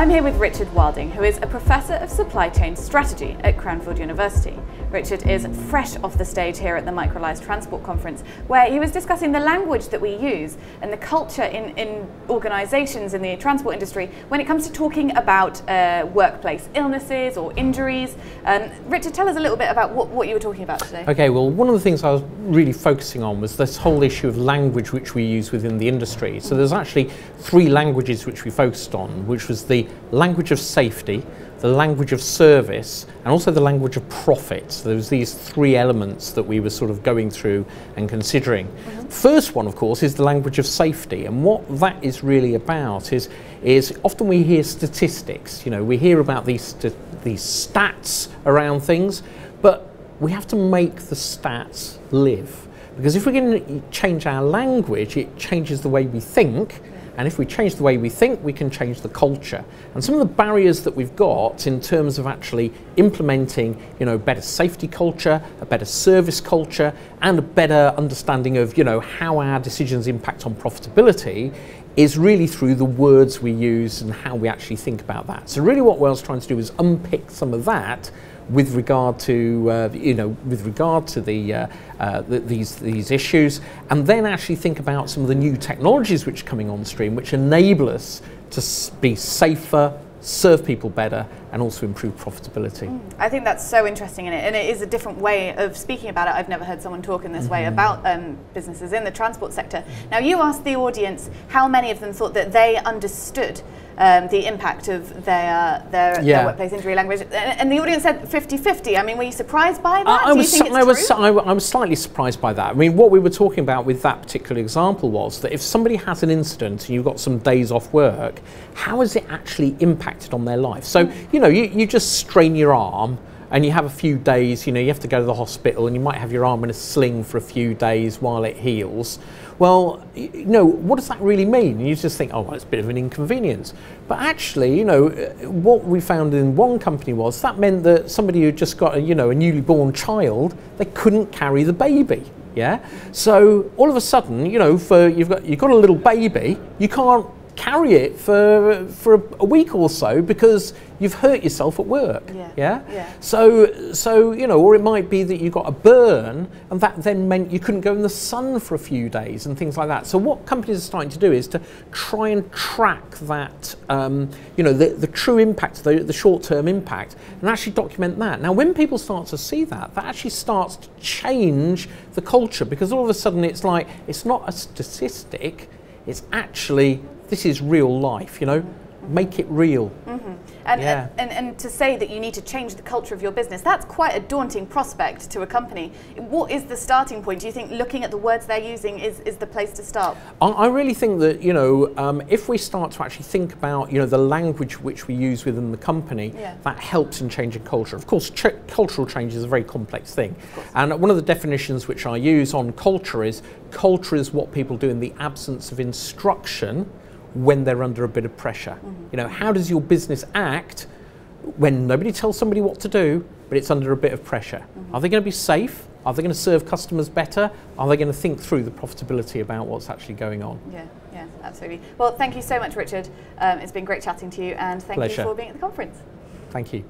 I'm here with Richard Wilding, who is a Professor of Supply Chain Strategy at Cranfield University. Richard is fresh off the stage here at the Microlise Transport Conference, where he was discussing the language that we use and the culture in organisations in the transport industry when it comes to talking about workplace illnesses or injuries. Richard, tell us a little bit about what you were talking about today. Okay, well, one of the things I was really focusing on was this whole issue of language which we use within the industry. So there's actually three languages which we focused on, which was the language of safety, the language of service, and also the language of profit. So there was these three elements that we were sort of going through and considering. First one, of course, is the language of safety, and what that is really about is often we hear statistics. You know, we hear about these stats around things, but we have to make the stats live. Because if we're going to change our language, it changes the way we think. And if we change the way we think, we can change the culture. And some of the barriers that we've got in terms of actually implementing, you know, better safety culture, a better service culture, and a better understanding of, you know, how our decisions impact on profitability is really through the words we use and how we actually think about that. So really what I was trying to do is unpick some of that with regard to these issues, and then actually think about some of the new technologies which are coming on stream, which enable us to be safer, serve people better, and also improve profitability. I think that's so interesting in it, and it is a different way of speaking about it. I've never heard someone talk in this way about businesses in the transport sector. Now, you asked the audience how many of them thought that they understood the impact of their workplace injury language, and the audience said 50-50. I mean, were you surprised by that? I was slightly surprised by that. I mean, what we were talking about with that particular example was that if somebody has an incident and you've got some days off work, how has it actually impacted on their life? So, you know, you just strain your arm and you have a few days, you know, you have to go to the hospital and you might have your arm in a sling for a few days while it heals. Well, you know, what does that really mean? And you just think, oh, well, it's a bit of an inconvenience. But actually, you know, what we found in one company was that meant that somebody who just got a newly born child, they couldn't carry the baby. Yeah. So all of a sudden, you know, you've got a little baby, you can't carry it for a week or so because you've hurt yourself at work. Yeah. So you know, or it might be that you got a burn and that then meant you couldn't go in the sun for a few days and things like that. So what companies are starting to do is to try and track that, you know, the true impact, the short-term impact, and actually document that. Now, when people start to see that, that actually starts to change the culture, because all of a sudden it's like, it's not a statistic, it's actually, this is real life, you know, make it real. And to say that you need to change the culture of your business, that's quite a daunting prospect to a company. What is the starting point? Do you think looking at the words they're using is the place to start? I really think that, you know, if we start to actually think about, you know, the language which we use within the company, that helps in changing culture. Of course, cultural change is a very complex thing. And one of the definitions which I use on culture is what people do in the absence of instruction when they're under a bit of pressure. You know, how does your business act when nobody tells somebody what to do, but it's under a bit of pressure? Are they going to be safe? Are they going to serve customers better? Are they going to think through the profitability about what's actually going on? Yeah, absolutely. Well, thank you so much, Richard. It's been great chatting to you, and thank you for being at the conference. Thank you.